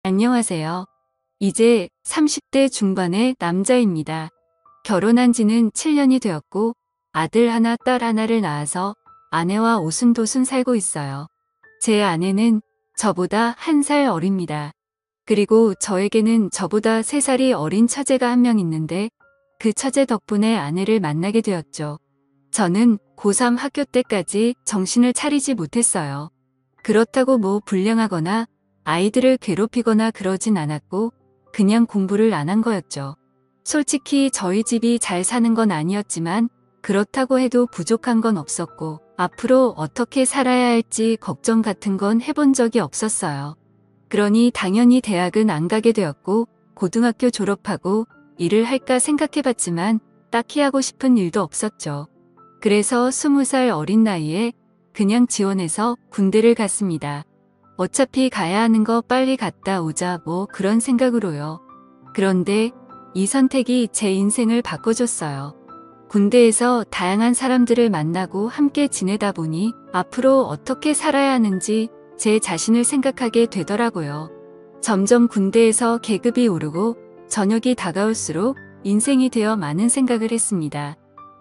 안녕하세요. 이제 30대 중반의 남자입니다. 결혼한 지는 7년이 되었고 아들 하나, 딸 하나를 낳아서 아내와 오순도순 살고 있어요. 제 아내는 저보다 1살 어립니다. 그리고 저에게는 저보다 3살이 어린 처제가 한 명 있는데 그 처제 덕분에 아내를 만나게 되었죠. 저는 고3 학교 때까지 정신을 차리지 못했어요. 그렇다고 뭐 불량하거나 아이들을 괴롭히거나 그러진 않았고 그냥 공부를 안 한 거였죠. 솔직히 저희 집이 잘 사는 건 아니었지만 그렇다고 해도 부족한 건 없었고 앞으로 어떻게 살아야 할지 걱정 같은 건 해본 적이 없었어요. 그러니 당연히 대학은 안 가게 되었고 고등학교 졸업하고 일을 할까 생각해봤지만 딱히 하고 싶은 일도 없었죠. 그래서 20살 어린 나이에 그냥 지원해서 군대를 갔습니다. 어차피 가야 하는 거 빨리 갔다 오자 뭐 그런 생각으로요. 그런데 이 선택이 제 인생을 바꿔줬어요. 군대에서 다양한 사람들을 만나고 함께 지내다 보니 앞으로 어떻게 살아야 하는지 제 자신을 생각하게 되더라고요. 점점 군대에서 계급이 오르고 저녁이 다가올수록 인생이 되어 많은 생각을 했습니다.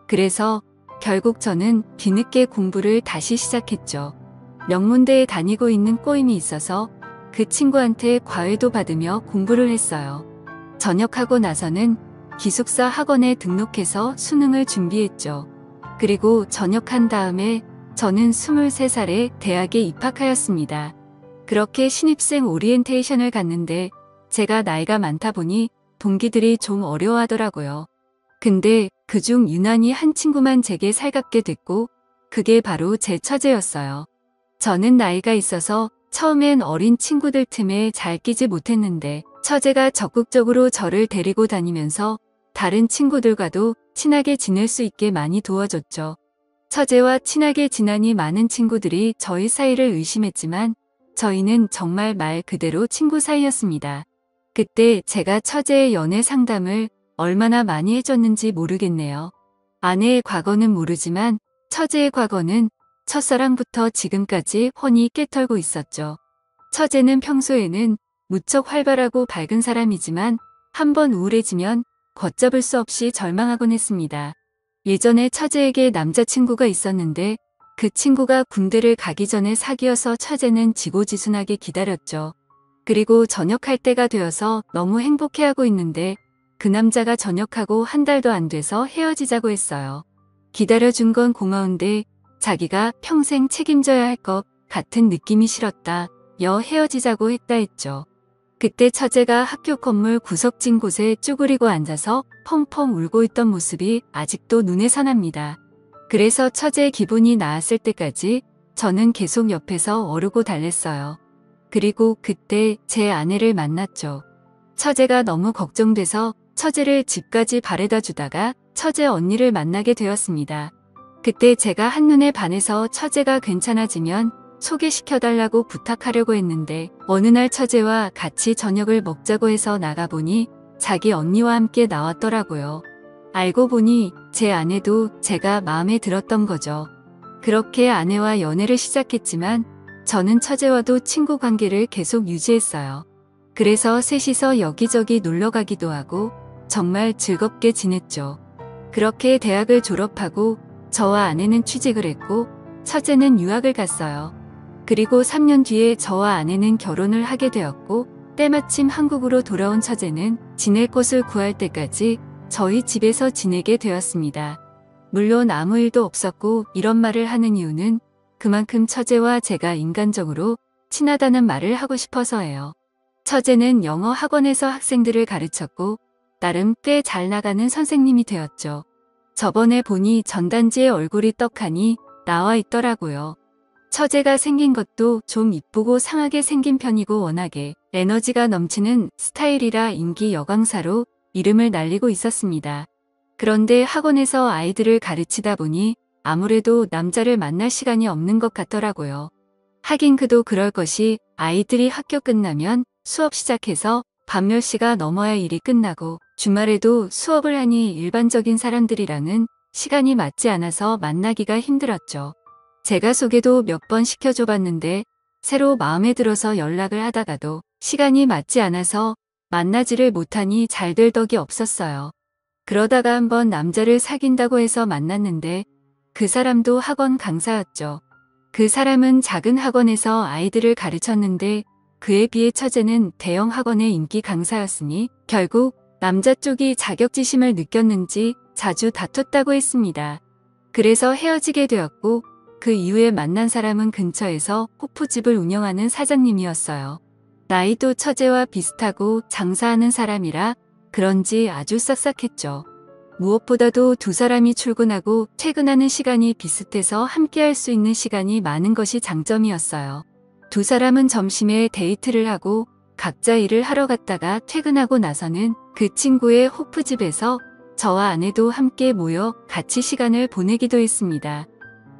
그래서 결국 저는 뒤늦게 공부를 다시 시작했죠. 명문대에 다니고 있는 꼬임이 있어서 그 친구한테 과외도 받으며 공부를 했어요. 전역하고 나서는 기숙사 학원에 등록해서 수능을 준비했죠. 그리고 전역한 다음에 저는 23살에 대학에 입학하였습니다. 그렇게 신입생 오리엔테이션을 갔는데 제가 나이가 많다 보니 동기들이 좀 어려워하더라고요. 근데 그중 유난히 한 친구만 제게 살갑게 됐고 그게 바로 제 처제였어요. 저는 나이가 있어서 처음엔 어린 친구들 틈에 잘 끼지 못했는데 처제가 적극적으로 저를 데리고 다니면서 다른 친구들과도 친하게 지낼 수 있게 많이 도와줬죠. 처제와 친하게 지내니 많은 친구들이 저희 사이를 의심했지만 저희는 정말 말 그대로 친구 사이였습니다. 그때 제가 처제의 연애 상담을 얼마나 많이 해줬는지 모르겠네요. 아내의 과거는 모르지만 처제의 과거는 첫사랑부터 지금까지 훤히 꿰털고 있었죠. 처제는 평소에는 무척 활발하고 밝은 사람이지만 한번 우울해지면 걷잡을 수 없이 절망하곤 했습니다. 예전에 처제에게 남자친구가 있었는데 그 친구가 군대를 가기 전에 사귀어서 처제는 지고지순하게 기다렸죠. 그리고 전역할 때가 되어서 너무 행복해하고 있는데 그 남자가 전역하고 한 달도 안 돼서 헤어지자고 했어요. 기다려준 건 고마운데 자기가 평생 책임져야 할 것 같은 느낌이 싫었다. 헤어지자고 했다 했죠. 그때 처제가 학교 건물 구석진 곳에 쭈그리고 앉아서 펑펑 울고 있던 모습이 아직도 눈에 선합니다. 그래서 처제의 기분이 나았을 때까지 저는 계속 옆에서 어르고 달랬어요. 그리고 그때 제 아내를 만났죠. 처제가 너무 걱정돼서 처제를 집까지 바래다 주다가 처제 언니를 만나게 되었습니다. 그때 제가 한눈에 반해서 처제가 괜찮아지면 소개시켜달라고 부탁하려고 했는데 어느 날 처제와 같이 저녁을 먹자고 해서 나가보니 자기 언니와 함께 나왔더라고요. 알고 보니 제 아내도 제가 마음에 들었던 거죠. 그렇게 아내와 연애를 시작했지만 저는 처제와도 친구 관계를 계속 유지했어요. 그래서 셋이서 여기저기 놀러 가기도 하고 정말 즐겁게 지냈죠. 그렇게 대학을 졸업하고 저와 아내는 취직을 했고 처제는 유학을 갔어요. 그리고 3년 뒤에 저와 아내는 결혼을 하게 되었고 때마침 한국으로 돌아온 처제는 지낼 곳을 구할 때까지 저희 집에서 지내게 되었습니다. 물론 아무 일도 없었고 이런 말을 하는 이유는 그만큼 처제와 제가 인간적으로 친하다는 말을 하고 싶어서예요. 처제는 영어 학원에서 학생들을 가르쳤고 나름 꽤 잘 나가는 선생님이 되었죠. 저번에 보니 전단지에 얼굴이 떡하니 나와 있더라고요. 처제가 생긴 것도 좀 이쁘고 상하게 생긴 편이고 워낙에 에너지가 넘치는 스타일이라 인기 여강사로 이름을 날리고 있었습니다. 그런데 학원에서 아이들을 가르치다 보니 아무래도 남자를 만날 시간이 없는 것 같더라고요. 하긴 그도 그럴 것이 아이들이 학교 끝나면 수업 시작해서 밤 10시가 넘어야 일이 끝나고 주말에도 수업을 하니 일반적인 사람들이랑은 시간이 맞지 않아서 만나기가 힘들었죠. 제가 소개도 몇 번 시켜줘 봤는데 새로 마음에 들어서 연락을 하다가도 시간이 맞지 않아서 만나지를 못하니 잘 될 덕이 없었어요. 그러다가 한번 남자를 사귄다고 해서 만났는데 그 사람도 학원 강사였죠. 그 사람은 작은 학원에서 아이들을 가르쳤는데 그에 비해 처제는 대형 학원의 인기 강사였으니 결국 남자 쪽이 자격지심을 느꼈는지 자주 다퉜다고 했습니다. 그래서 헤어지게 되었고 그 이후에 만난 사람은 근처에서 호프집을 운영하는 사장님이었어요. 나이도 처제와 비슷하고 장사하는 사람이라 그런지 아주 싹싹했죠. 무엇보다도 두 사람이 출근하고 퇴근하는 시간이 비슷해서 함께할 수 있는 시간이 많은 것이 장점이었어요. 두 사람은 점심에 데이트를 하고 각자 일을 하러 갔다가 퇴근하고 나서는 그 친구의 호프집에서 저와 아내도 함께 모여 같이 시간을 보내기도 했습니다.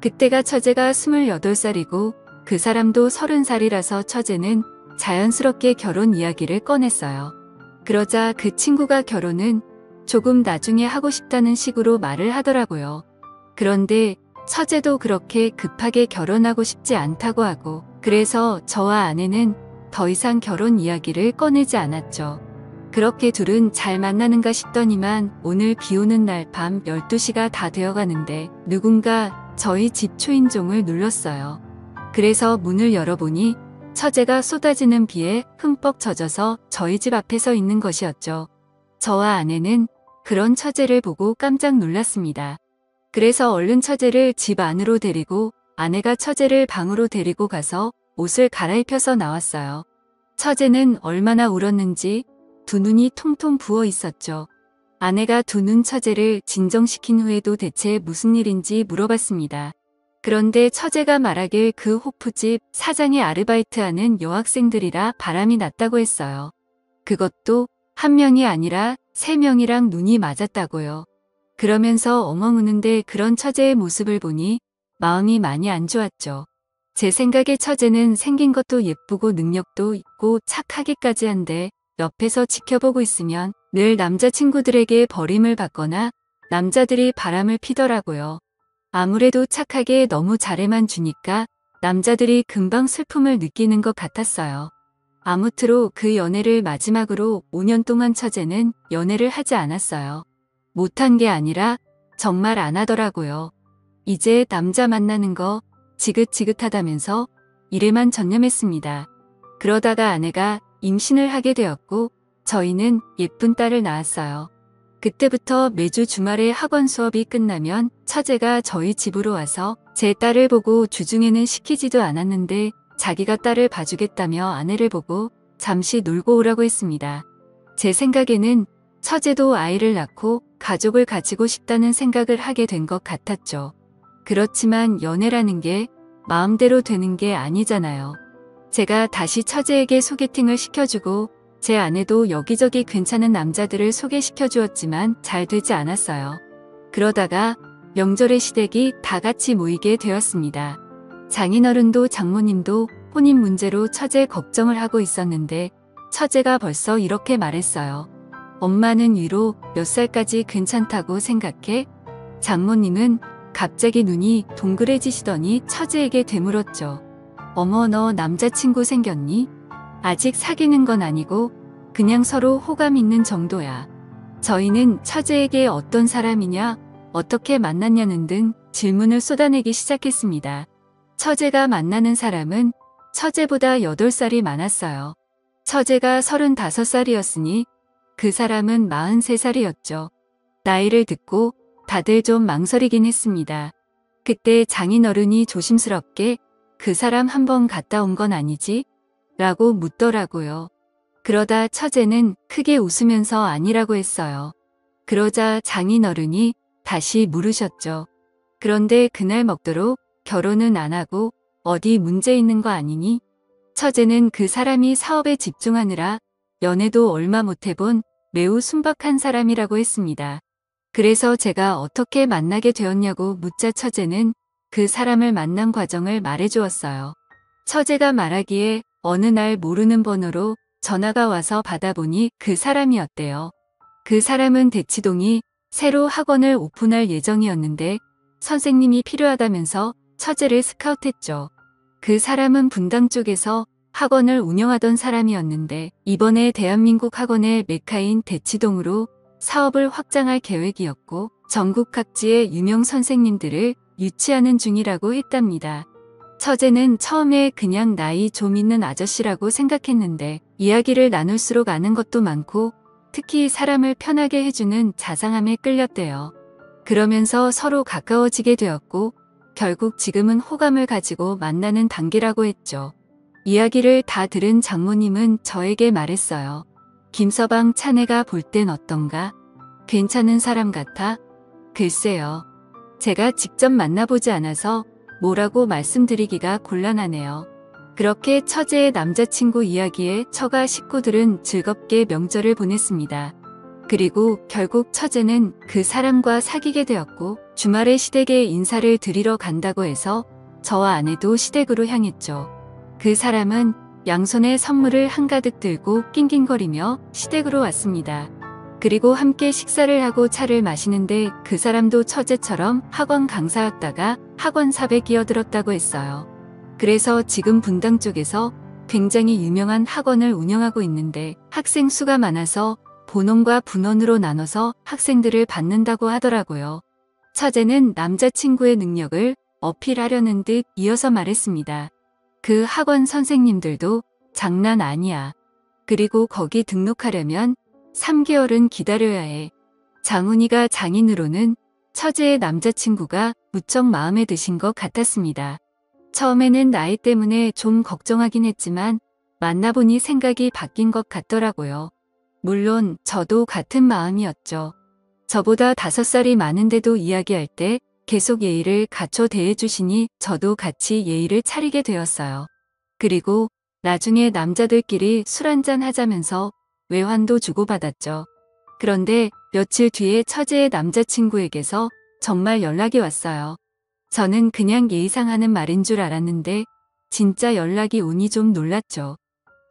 그때가 처제가 28살이고 그 사람도 30살이라서 처제는 자연스럽게 결혼 이야기를 꺼냈어요. 그러자 그 친구가 결혼은 조금 나중에 하고 싶다는 식으로 말을 하더라고요. 그런데 처제도 그렇게 급하게 결혼하고 싶지 않다고 하고 그래서 저와 아내는 더 이상 결혼 이야기를 꺼내지 않았죠. 그렇게 둘은 잘 만나는가 싶더니만 오늘 비 오는 날 밤 12시가 다 되어가는데 누군가 저희 집 초인종을 눌렀어요. 그래서 문을 열어보니 처제가 쏟아지는 비에 흠뻑 젖어서 저희 집 앞에 서 있는 것이었죠. 저와 아내는 그런 처제를 보고 깜짝 놀랐습니다. 그래서 얼른 처제를 집 안으로 데리고 아내가 처제를 방으로 데리고 가서 옷을 갈아입혀서 나왔어요. 처제는 얼마나 울었는지 두 눈이 통통 부어 있었죠. 아내가 두 눈 처제를 진정시킨 후에도 대체 무슨 일인지 물어봤습니다. 그런데 처제가 말하길 그 호프집 사장이 아르바이트하는 여학생들이라 바람이 났다고 했어요. 그것도 한 명이 아니라 3명이랑 눈이 맞았다고요. 그러면서 엉엉 우는데 그런 처제의 모습을 보니 마음이 많이 안 좋았죠. 제 생각에 처제는 생긴 것도 예쁘고 능력도 있고 착하기까지 한데 옆에서 지켜보고 있으면 늘 남자친구들에게 버림을 받거나 남자들이 바람을 피더라고요. 아무래도 착하게 너무 잘해만 주니까 남자들이 금방 슬픔을 느끼는 것 같았어요. 아무쪼록 그 연애를 마지막으로 5년 동안 처제는 연애를 하지 않았어요. 못한 게 아니라 정말 안 하더라고요. 이제 남자 만나는 거 지긋지긋하다면서 일에만 전념했습니다. 그러다가 아내가 임신을 하게 되었고 저희는 예쁜 딸을 낳았어요. 그때부터 매주 주말에 학원 수업이 끝나면 처제가 저희 집으로 와서 제 딸을 보고 주중에는 시키지도 않았는데 자기가 딸을 봐주겠다며 아내를 보고 잠시 놀고 오라고 했습니다. 제 생각에는 처제도 아이를 낳고 가족을 가지고 싶다는 생각을 하게 된 것 같았죠. 그렇지만 연애라는 게 마음대로 되는 게 아니잖아요. 제가 다시 처제에게 소개팅을 시켜주고 제 아내도 여기저기 괜찮은 남자들을 소개시켜 주었지만 잘 되지 않았어요. 그러다가 명절의 시댁이 다 같이 모이게 되었습니다. 장인어른도 장모님도 혼인 문제로 처제 걱정을 하고 있었는데 처제가 벌써 이렇게 말했어요. 엄마는 위로 몇 살까지 괜찮다고 생각해? 장모님은 갑자기 눈이 동그래지시더니 처제에게 되물었죠. 어머, 너 남자친구 생겼니? 아직 사귀는 건 아니고 그냥 서로 호감 있는 정도야. 저희는 처제에게 어떤 사람이냐, 어떻게 만났냐는 등 질문을 쏟아내기 시작했습니다. 처제가 만나는 사람은 처제보다 8살이 많았어요. 처제가 35살이었으니 그 사람은 43살이었죠. 나이를 듣고 다들 좀 망설이긴 했습니다. 그때 장인어른이 조심스럽게 그 사람 한번 갔다 온 건 아니지? 라고 묻더라고요. 그러다 처제는 크게 웃으면서 아니라고 했어요. 그러자 장인어른이 다시 물으셨죠. 그런데 그날 먹도록 결혼은 안 하고 어디 문제 있는 거 아니니? 처제는 그 사람이 사업에 집중하느라 연애도 얼마 못 해본 매우 순박한 사람이라고 했습니다. 그래서 제가 어떻게 만나게 되었냐고 묻자 처제는 그 사람을 만난 과정을 말해주었어요. 처제가 말하기에 어느 날 모르는 번호로 전화가 와서 받아보니 그 사람이었대요. 그 사람은 대치동이 새로 학원을 오픈할 예정이었는데 선생님이 필요하다면서 처제를 스카우트했죠. 그 사람은 분당 쪽에서 학원을 운영하던 사람이었는데 이번에 대한민국 학원의 메카인 대치동으로 사업을 확장할 계획이었고 전국 각지의 유명 선생님들을 유치하는 중이라고 했답니다. 처제는 처음에 그냥 나이 좀 있는 아저씨라고 생각했는데 이야기를 나눌수록 아는 것도 많고 특히 사람을 편하게 해주는 자상함에 끌렸대요. 그러면서 서로 가까워지게 되었고 결국 지금은 호감을 가지고 만나는 단계라고 했죠. 이야기를 다 들은 장모님은 저에게 말했어요. 김서방 차내가 볼 땐 어떤가? 괜찮은 사람 같아? 글쎄요. 제가 직접 만나보지 않아서 뭐라고 말씀드리기가 곤란하네요. 그렇게 처제의 남자친구 이야기에 처가 식구들은 즐겁게 명절을 보냈습니다. 그리고 결국 처제는 그 사람과 사귀게 되었고 주말에 시댁에 인사를 드리러 간다고 해서 저와 아내도 시댁으로 향했죠. 그 사람은 양손에 선물을 한가득 들고 낑낑거리며 시댁으로 왔습니다. 그리고 함께 식사를 하고 차를 마시는데 그 사람도 처제처럼 학원 강사였다가 학원사에 끼어들었다고 했어요. 그래서 지금 분당 쪽에서 굉장히 유명한 학원을 운영하고 있는데 학생 수가 많아서 본원과 분원으로 나눠서 학생들을 받는다고 하더라고요. 처제는 남자친구의 능력을 어필하려는 듯 이어서 말했습니다. 그 학원 선생님들도 장난 아니야. 그리고 거기 등록하려면 3개월은 기다려야 해. 장훈이가 장인으로는 처제의 남자친구가 무척 마음에 드신 것 같았습니다. 처음에는 나이 때문에 좀 걱정하긴 했지만 만나보니 생각이 바뀐 것 같더라고요. 물론 저도 같은 마음이었죠. 저보다 5살이 많은데도 이야기할 때 계속 예의를 갖춰 대해주시니 저도 같이 예의를 차리게 되었어요. 그리고 나중에 남자들끼리 술 한잔 하자면서 외환도 주고받았죠. 그런데 며칠 뒤에 처제의 남자친구에게서 정말 연락이 왔어요. 저는 그냥 예의상 하는 말인 줄 알았는데 진짜 연락이 오니 좀 놀랐죠.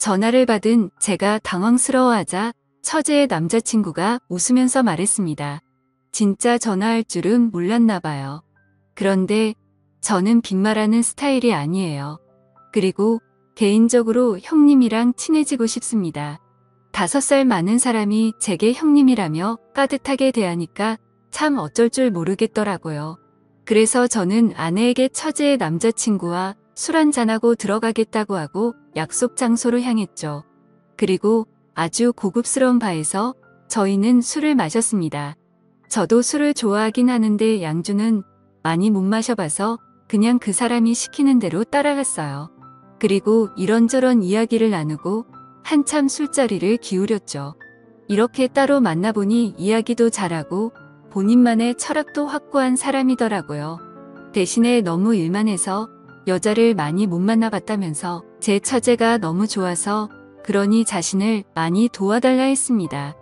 전화를 받은 제가 당황스러워하자 처제의 남자친구가 웃으면서 말했습니다. 진짜 전화할 줄은 몰랐나 봐요. 그런데 저는 빈말하는 스타일이 아니에요. 그리고 개인적으로 형님이랑 친해지고 싶습니다. 5살 많은 사람이 제게 형님이라며 따뜻하게 대하니까 참 어쩔 줄 모르겠더라고요. 그래서 저는 아내에게 처제의 남자친구와 술 한잔하고 들어가겠다고 하고 약속 장소로 향했죠. 그리고 아주 고급스러운 바에서 저희는 술을 마셨습니다. 저도 술을 좋아하긴 하는데 양주는 많이 못 마셔봐서 그냥 그 사람이 시키는 대로 따라갔어요. 그리고 이런저런 이야기를 나누고 한참 술자리를 기울였죠. 이렇게 따로 만나보니 이야기도 잘하고 본인만의 철학도 확고한 사람이더라고요. 대신에 너무 일만 해서 여자를 많이 못 만나봤다면서 제 처제가 너무 좋아서 그러니 자신을 많이 도와달라 했습니다.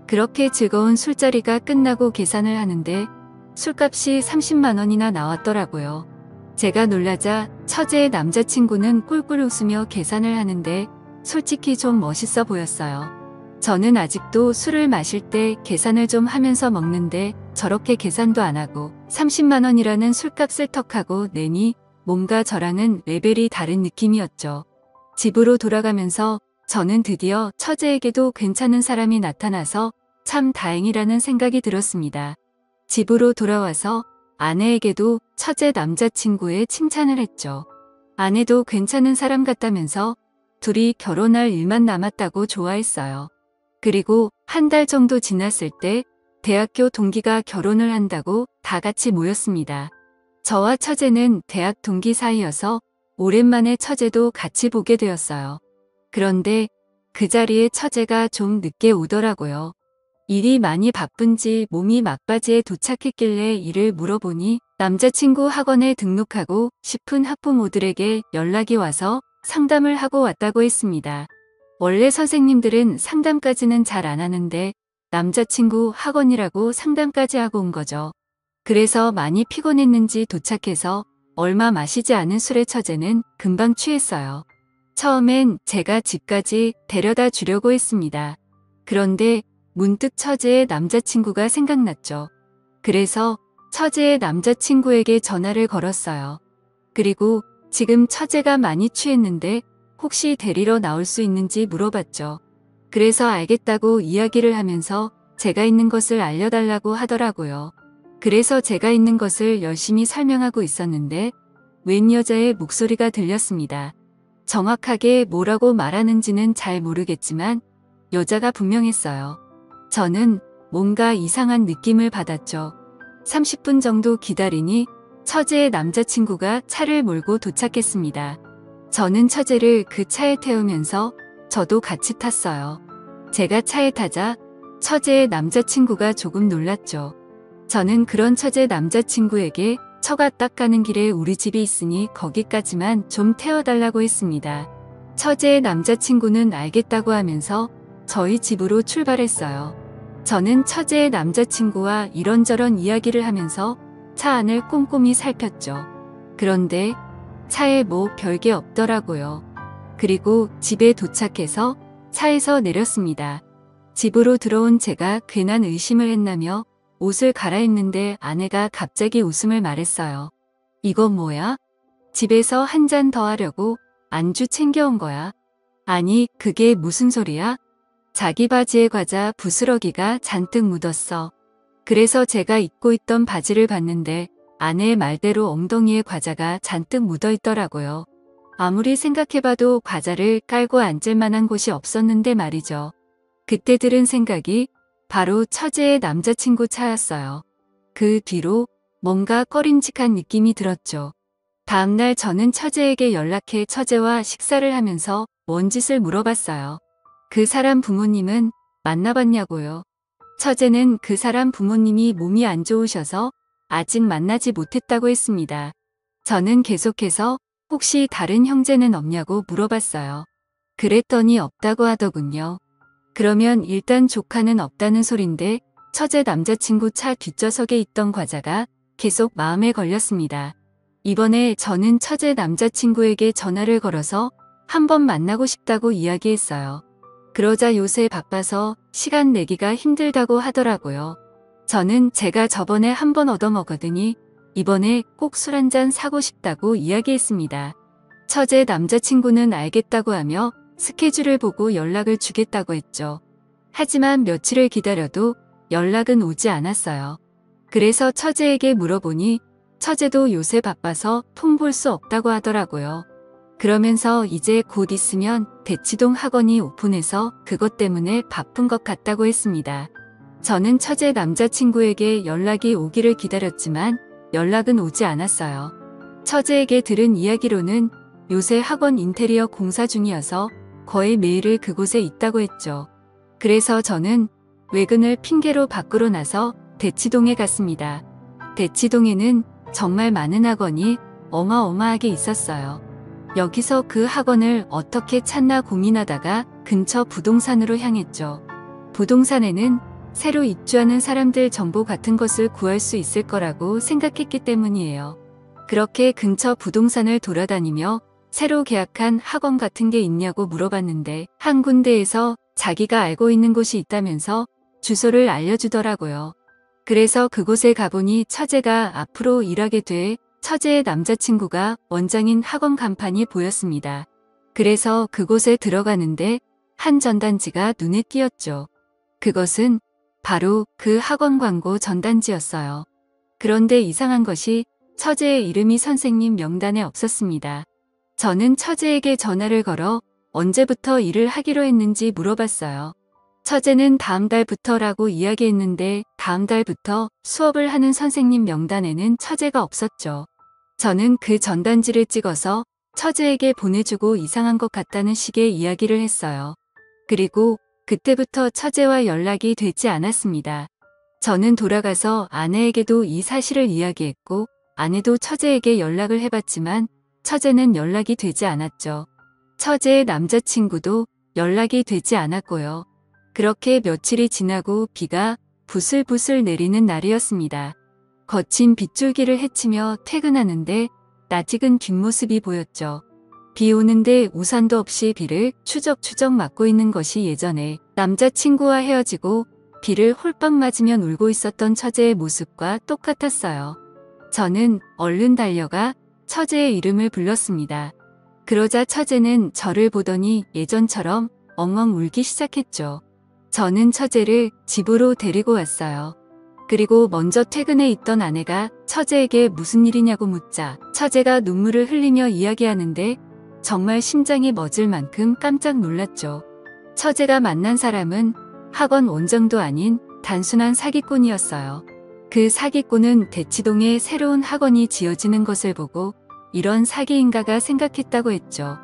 그렇게 즐거운 술자리가 끝나고 계산을 하는데 술값이 30만 원이나 나왔더라고요. 제가 놀라자 처제의 남자친구는 꿀꿀 웃으며 계산을 하는데 솔직히 좀 멋있어 보였어요. 저는 아직도 술을 마실 때 계산을 좀 하면서 먹는데 저렇게 계산도 안 하고 30만 원이라는 술값을 턱하고 내니 뭔가 저랑은 레벨이 다른 느낌이었죠. 집으로 돌아가면서 저는 드디어 처제에게도 괜찮은 사람이 나타나서 참 다행이라는 생각이 들었습니다. 집으로 돌아와서 아내에게도 처제 남자친구의 칭찬을 했죠. 아내도 괜찮은 사람 같다면서 둘이 결혼할 일만 남았다고 좋아했어요. 그리고 한 달 정도 지났을 때 대학교 동기가 결혼을 한다고 다 같이 모였습니다. 저와 처제는 대학 동기 사이여서 오랜만에 처제도 같이 보게 되었어요. 그런데 그 자리에 처제가 좀 늦게 오더라고요. 일이 많이 바쁜지 몸이 막바지에 도착했길래 일을 물어보니 남자친구 학원에 등록하고 싶은 학부모들에게 연락이 와서 상담을 하고 왔다고 했습니다. 원래 선생님들은 상담까지는 잘 안 하는데 남자친구 학원이라고 상담까지 하고 온 거죠. 그래서 많이 피곤했는지 도착해서 얼마 마시지 않은 술의 처제는 금방 취했어요. 처음엔 제가 집까지 데려다 주려고 했습니다. 그런데 문득 처제의 남자친구가 생각났죠. 그래서 처제의 남자친구에게 전화를 걸었어요. 그리고 지금 처제가 많이 취했는데 혹시 데리러 나올 수 있는지 물어봤죠. 그래서 알겠다고 이야기를 하면서 제가 있는 것을 알려달라고 하더라고요. 그래서 제가 있는 것을 열심히 설명하고 있었는데 웬 여자의 목소리가 들렸습니다. 정확하게 뭐라고 말하는지는 잘 모르겠지만 여자가 분명했어요. 저는 뭔가 이상한 느낌을 받았죠. 30분 정도 기다리니 처제의 남자친구가 차를 몰고 도착했습니다. 저는 처제를 그 차에 태우면서 저도 같이 탔어요. 제가 차에 타자 처제의 남자친구가 조금 놀랐죠. 저는 그런 처제 남자친구에게 처가 딱 가는 길에 우리 집이 있으니 거기까지만 좀 태워달라고 했습니다. 처제의 남자친구는 알겠다고 하면서 저희 집으로 출발했어요. 저는 처제의 남자친구와 이런저런 이야기를 하면서 차 안을 꼼꼼히 살폈죠. 그런데 차에 뭐 별게 없더라고요. 그리고 집에 도착해서 차에서 내렸습니다. 집으로 들어온 제가 괜한 의심을 했나며 옷을 갈아입는데 아내가 갑자기 웃음을 말했어요. 이건 뭐야? 집에서 한 잔 더 하려고 안주 챙겨온 거야. 아니, 그게 무슨 소리야? 자기 바지에 과자 부스러기가 잔뜩 묻었어. 그래서 제가 입고 있던 바지를 봤는데 아내의 말대로 엉덩이에 과자가 잔뜩 묻어 있더라고요. 아무리 생각해봐도 과자를 깔고 앉을 만한 곳이 없었는데 말이죠. 그때 들은 생각이 바로 처제의 남자친구 차였어요. 그 뒤로 뭔가 꺼림칙한 느낌이 들었죠. 다음날 저는 처제에게 연락해 처제와 식사를 하면서 뭔 짓을 물어봤어요. 그 사람 부모님은 만나봤냐고요. 처제는 그 사람 부모님이 몸이 안 좋으셔서 아직 만나지 못했다고 했습니다. 저는 계속해서 혹시 다른 형제는 없냐고 물어봤어요. 그랬더니 없다고 하더군요. 그러면 일단 조카는 없다는 소린데 처제 남자친구 차 뒷좌석에 있던 과자가 계속 마음에 걸렸습니다. 이번에 저는 처제 남자친구에게 전화를 걸어서 한번 만나고 싶다고 이야기했어요. 그러자 요새 바빠서 시간 내기가 힘들다고 하더라고요. 저는 제가 저번에 한번 얻어먹었더니 이번에 꼭 술 한잔 사고 싶다고 이야기했습니다. 처제 남자친구는 알겠다고 하며 스케줄을 보고 연락을 주겠다고 했죠. 하지만 며칠을 기다려도 연락은 오지 않았어요. 그래서 처제에게 물어보니 처제도 요새 바빠서 통 볼 수 없다고 하더라고요. 그러면서 이제 곧 있으면 대치동 학원이 오픈해서 그것 때문에 바쁜 것 같다고 했습니다. 저는 처제 남자친구에게 연락이 오기를 기다렸지만 연락은 오지 않았어요. 처제에게 들은 이야기로는 요새 학원 인테리어 공사 중이어서 거의 매일을 그곳에 있다고 했죠. 그래서 저는 외근을 핑계로 밖으로 나서 대치동에 갔습니다. 대치동에는 정말 많은 학원이 어마어마하게 있었어요. 여기서 그 학원을 어떻게 찾나 고민하다가 근처 부동산으로 향했죠. 부동산에는 새로 입주하는 사람들 정보 같은 것을 구할 수 있을 거라고 생각했기 때문이에요. 그렇게 근처 부동산을 돌아다니며 새로 계약한 학원 같은 게 있냐고 물어봤는데 한 군데에서 자기가 알고 있는 곳이 있다면서 주소를 알려주더라고요. 그래서 그곳에 가보니 처제가 앞으로 일하게 돼 처제의 남자친구가 원장인 학원 간판이 보였습니다. 그래서 그곳에 들어가는데 한 전단지가 눈에 띄었죠. 그것은 바로 그 학원 광고 전단지였어요. 그런데 이상한 것이 처제의 이름이 선생님 명단에 없었습니다. 저는 처제에게 전화를 걸어 언제부터 일을 하기로 했는지 물어봤어요. 처제는 다음 달부터라고 이야기했는데 다음 달부터 수업을 하는 선생님 명단에는 처제가 없었죠. 저는 그 전단지를 찍어서 처제에게 보내주고 이상한 것 같다는 식의 이야기를 했어요. 그리고 그때부터 처제와 연락이 되지 않았습니다. 저는 돌아가서 아내에게도 이 사실을 이야기했고 아내도 처제에게 연락을 해봤지만 처제는 연락이 되지 않았죠. 처제의 남자친구도 연락이 되지 않았고요. 그렇게 며칠이 지나고 비가 부슬부슬 내리는 날이었습니다. 거친 빗줄기를 헤치며 퇴근하는데 낯익은 뒷모습이 보였죠. 비 오는데 우산도 없이 비를 추적추적 맞고 있는 것이 예전에 남자친구와 헤어지고 비를 홀빵 맞으면 울고 있었던 처제의 모습과 똑같았어요. 저는 얼른 달려가 처제의 이름을 불렀습니다. 그러자 처제는 저를 보더니 예전처럼 엉엉 울기 시작했죠. 저는 처제를 집으로 데리고 왔어요. 그리고 먼저 퇴근해 있던 아내가 처제에게 무슨 일이냐고 묻자 처제가 눈물을 흘리며 이야기하는데 정말 심장이 멎을 만큼 깜짝 놀랐죠. 처제가 만난 사람은 학원 원장도 아닌 단순한 사기꾼이었어요. 그 사기꾼은 대치동에 새로운 학원이 지어지는 것을 보고 이런 사기인가가 생각했다고 했죠.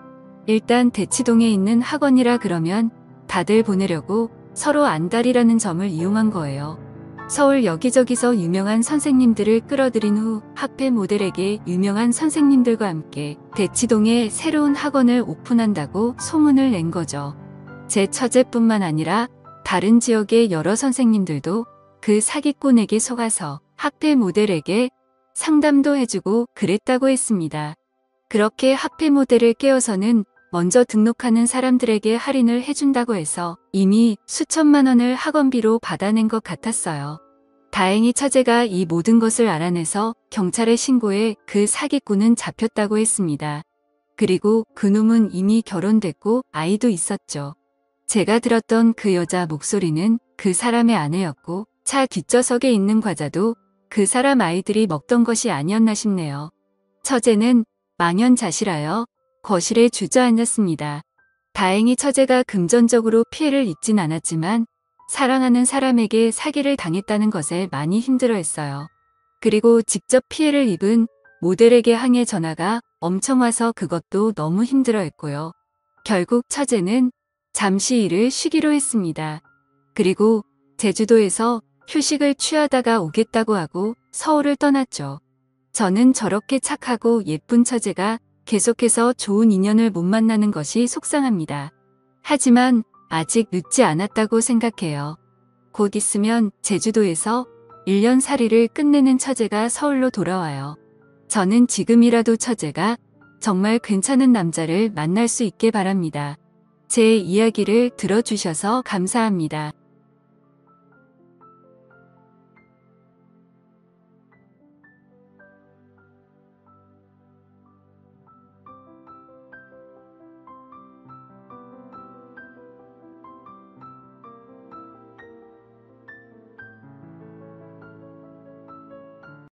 일단 대치동에 있는 학원이라 그러면 다들 보내려고 서로 안달이라는 점을 이용한 거예요. 서울 여기저기서 유명한 선생님들을 끌어들인 후 학회 모델에게 유명한 선생님들과 함께 대치동에 새로운 학원을 오픈한다고 소문을 낸 거죠. 제 처제뿐만 아니라 다른 지역의 여러 선생님들도 그 사기꾼에게 속아서 학회 모델에게 상담도 해주고 그랬다고 했습니다. 그렇게 학회 모델을 깨워서는 먼저 등록하는 사람들에게 할인을 해준다고 해서 이미 수천만 원을 학원비로 받아낸 것 같았어요. 다행히 처제가 이 모든 것을 알아내서 경찰에 신고해 그 사기꾼은 잡혔다고 했습니다. 그리고 그놈은 이미 결혼됐고 아이도 있었죠. 제가 들었던 그 여자 목소리는 그 사람의 아내였고 차 뒷좌석에 있는 과자도 그 사람 아이들이 먹던 것이 아니었나 싶네요. 처제는 망연자실하여 거실에 주저앉았습니다. 다행히 처제가 금전적으로 피해를 입진 않았지만 사랑하는 사람에게 사기를 당했다는 것에 많이 힘들어했어요. 그리고 직접 피해를 입은 모델에게 항해 전화가 엄청 와서 그것도 너무 힘들어했고요. 결국 처제는 잠시 일을 쉬기로 했습니다. 그리고 제주도에서 휴식을 취하다가 오겠다고 하고 서울을 떠났죠. 저는 저렇게 착하고 예쁜 처제가 계속해서 좋은 인연을 못 만나는 것이 속상합니다. 하지만 아직 늦지 않았다고 생각해요. 곧 있으면 제주도에서 1년 살이를 끝내는 처제가 서울로 돌아와요. 저는 지금이라도 처제가 정말 괜찮은 남자를 만날 수 있게 바랍니다. 제 이야기를 들어주셔서 감사합니다.